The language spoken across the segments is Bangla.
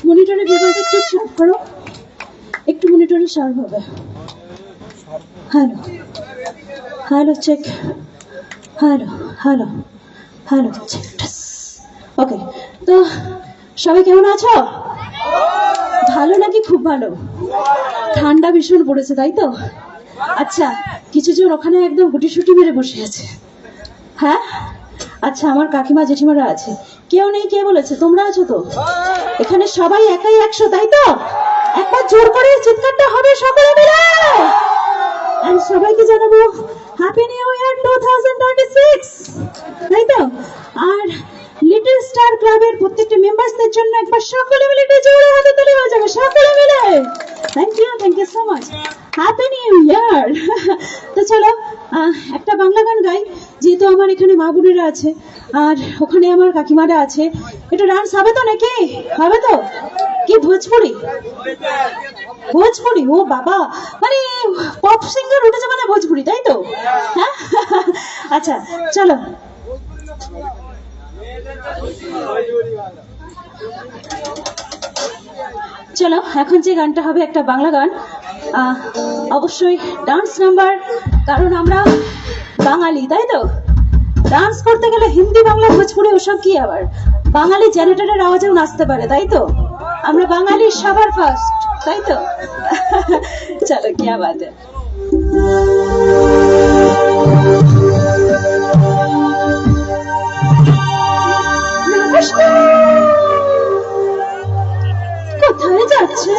মনিটরে ভিডিওটা একটু শার্প করো, একটু মনিটরে শার্প হবে। Hello hello check, hello hello hello check. Okay, তো সবাই কেমন আছো? ভালো নাকি খুব ভালো? ঠান্ডা ভীষণ পড়েছে তাই তো? আচ্ছা, কিছু জন ওখানে একদম গুটিসুটি মেরে বসে আছে। হ্যাঁ আচ্ছা, আমার কাকিমা জেঠিমারা আছে। কেউ নেই? কে বলেছে? তোমরা আছো তো এখানে? সবাই একাই 100 তাই তো? একবার জোর করে চিৎকারটা হবে সকলে মিলে। আর সবাইকে জানাবো হ্যাপি নিউ ইয়ার 2026, তাই তো? আর লিটল স্টার ক্লাবের প্রত্যেকটা মেম্বারসদের জন্য একবার সকলে মিলে জোরে হাতে তালি হয়ে যাবে সকলে মিলে। Thank you so much. Happy new year. তো চলো একটা বাংলা গান গাই, যেহেতু আমার এখানে মা বোনেরা আছে আর ওখানে আমার কাকিমারা আছে। একটু ডান্স হবে তো নাকি? হবে তো? কি ভোজপুরি? ভোজপুরি? ও বাবা, মানে পপ সিঙ্গার উঠেছে মানে ভোজপুরি, তাই তো? হ্যাঁ আচ্ছা চলো। চলো, এখন যে গানটা হবে একটা বাংলা গান, অবশ্যই ডান্স নাম্বার, কারণ আমরা বাঙালি, তাই তো? ডান্স করতে গেলে হিন্দি বাংলা ভোজপুরি ওসব কি, আবার বাঙালি জেনারেটরের আওয়াজেও নাচতে পারে, তাই তো? আমরা বাঙালি সবার ফার্স্ট, তাই তো? চলো, কি বাত है। কোথায় যাচ্ছে?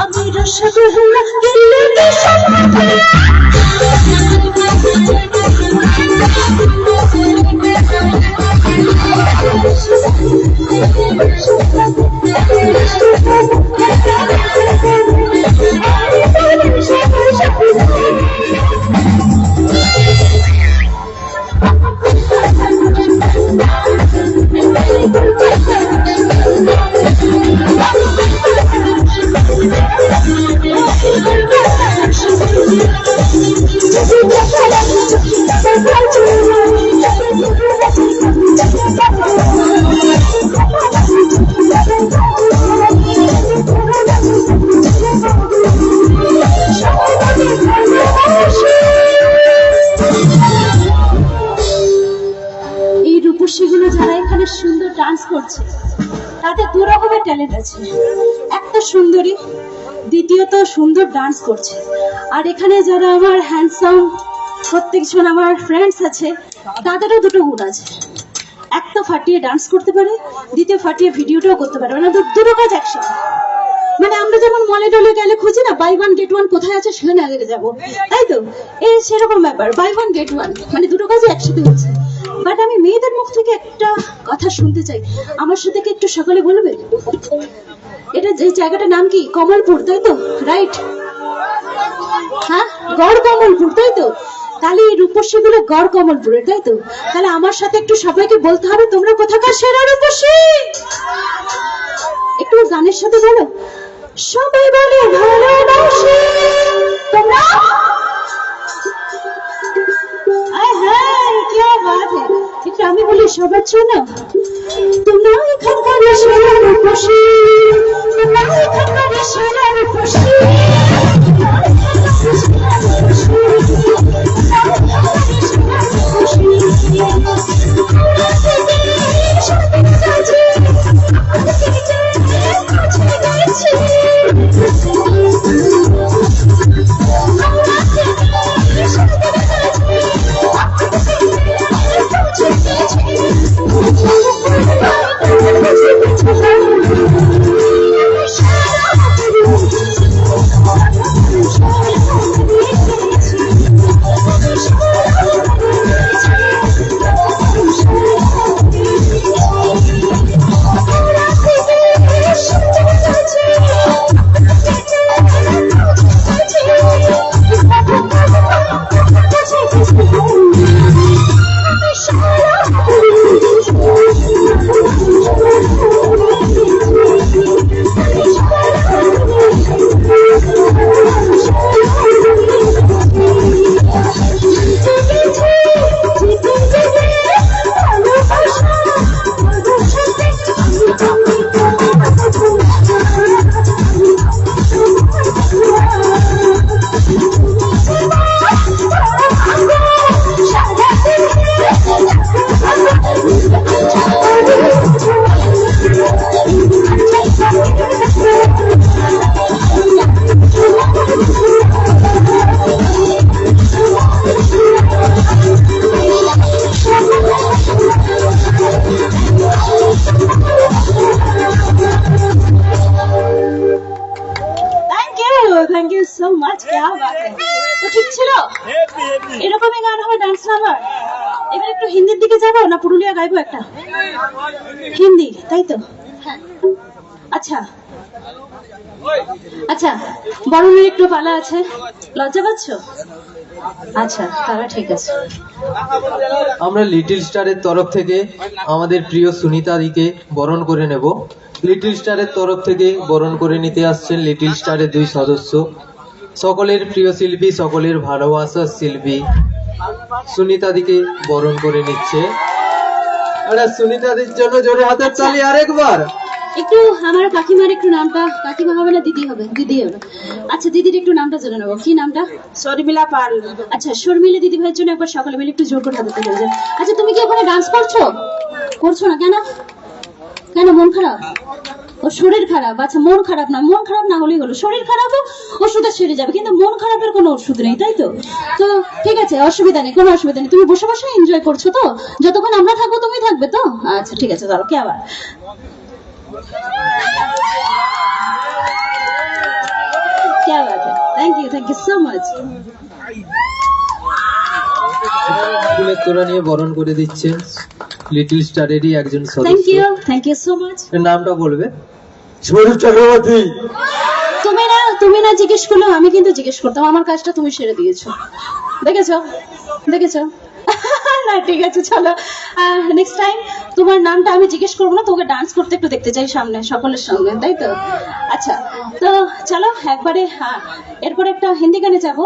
আমি রসগোল্লা দিল্লি রূপসীগুলো যারা এখানে সুন্দর ডান্স করছে তাদের দু রকমের ট্যালেন্ট আছে, একটা সুন্দরী, দ্বিতীয়ত সুন্দর ডান্স করছে। আর এখানে যারা আমার হ্যান্ডসাম প্রত্যেকজন আমার ফ্রেন্ডস আছে তাদেরও দুটো গুণ আছে, একটা ফাটিয়ে ডান্স করতে পারে, দ্বিতীয় ফাটিয়ে ভিডিওটাও করতে পারে, মানে দুটো কাজ একসাথে। মানে আমরা যেমন মলে টলে গেলে খুঁজি না বাই ওয়ান গেট ওয়ান কোথায় আছে সেখানে আগে যাবো, তাই তো এই সেরকম ব্যাপার, বাই ওয়ান গেট ওয়ান মানে দুটো কাজই একসাথে হচ্ছে। বাট আমি মেয়েদের মুখ থেকে একটা কথা শুনতে চাই, আমার সাথে কি একটু সকালে বলবে? এটা যে জায়গাটার নাম কি? কমলপুর, তাই তো? রাইট, হ্যাঁ গড় কমলপুর, তাই তো? তাহলে এই রূপসী গুলো গড় কমলপুরের, তাই তো? তাহলে আমার সাথে একটু সবাইকে বলতে হবে তোমরা কোথাকার সেরা রূপসী। একটু গানের সাথে বলো, সবাই বলে ভালোবাসি তোমরা। একটু আমি বলি সবার জন্য, তোমরা এখানকার সেরা রূপসী, তোমরা এখানকার সেরা রূপসী। Thank you so much. তো ঠিক ছিল, এরকমই গান হবে ডান্স নাম্বার। এবার একটু হিন্দির দিকে যাবো না পুরুলিয়া গাইবো একটা হিন্দি, তাই তো? আচ্ছা আচ্ছা, বরণের একটু পালা আছে, লজ্জা পাচ্ছ? আচ্ছা তাহলে ঠিক আছে। আমরা লিটল স্টারের তরফ থেকে আমাদের প্রিয় সুনিতাদিকে বরণ করে নেব। লিটল স্টারের তরফ থেকে বরণ করে নিতে আসছেন লিটল স্টারের 2 সদস্য, সকলের প্রিয় শিল্পী, সকলের ভালোবাসার শিল্পী সুনিতাদিকে বরণ করে নিচ্ছে। আরে সুনিতাদির জন্য জোরে হাতের তালি আরেকবার। একটু আমার কাকিমার একটু নামটা, কাকিমা হবে না দিদি হবে? দিদি হবে। আচ্ছা দিদির একটু নামটা জেনে নেবো, কি নামটা? শর্মিলা পাল। আচ্ছা শর্মিলা দিদি ভাইয়ের জন্য একবার সকালে মিলে একটু জোর করে হাতে তুলে দেন। আচ্ছা তুমি কি ওখানে ডান্স করছো? করছো না কেন? কেন, মন খারাপ? ও শরীর খারাপ। আচ্ছা মন খারাপ না, মন খারাপ না হলেই হলো, শরীর খারাপ ওষুধে সেরে যাবে, কিন্তু মন খারাপের কোনো ওষুধ নেই, তাই তো? তো ঠিক আছে, অসুবিধা নেই, কোনো অসুবিধা নেই। তুমি বসে বসে এনজয় করছো তো? যতক্ষণ আমরা থাকবো তুমি থাকবে তো? আচ্ছা ঠিক আছে, চলো। কে আবার? क्या बात है, थैंक यू सो मच। ফুলের তোড়া নিয়ে বরণ করে দিচ্ছেন লিটল স্টারেরই একজন थैंक সদস্য। You so much. এর নামটা বলবে? ছোট চক্রবর্তী। তুমি না জিজ্ঞেস করলে আমি কিন্তু জিজ্ঞেস করতাম, আমার কাজটা তুমি সেরে দিয়েছো, দেখেছো দেখেছো? না ঠিক আছে, চলো নেক্সট টাইম তোমার নামটা আমি জিজ্ঞেস করবো না, তোমাকে ডান্স করতে একটু দেখতে চাই সামনে সকলের সঙ্গে, তাই তো? আচ্ছা তো চলো একবারে, এরপরে একটা হিন্দি গানে যাবো।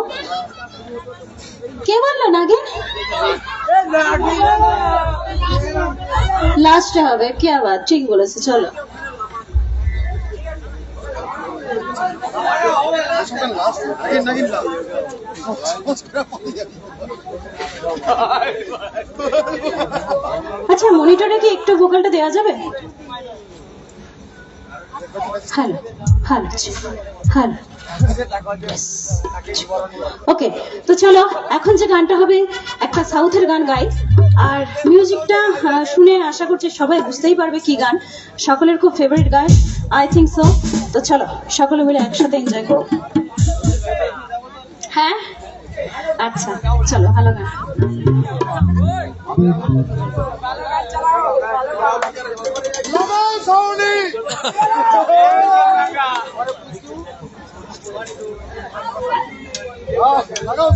কে বললো নাগিন? লাস্টে হবে, কে আবার? ঠিক বলেছে, চলো। আচ্ছা মনিটরে কি একটু ভোকালটা দেওয়া যাবে? হ্যালো হ্যালো হ্যালো, ওকে। তো চলো এখন যে গানটা হবে একটা সাউথের গান গাই, আর মিউজিকটা শুনে আশা করছি সবাই বুঝতেই পারবে কি গান, সকলের খুব ফেভারিট গান, আই থিঙ্ক সো। তো চলো সকলে মিলে একসাথে এনজয় করো। হ্যাঁ আচ্ছা চলো, ভালো গান। লাগাও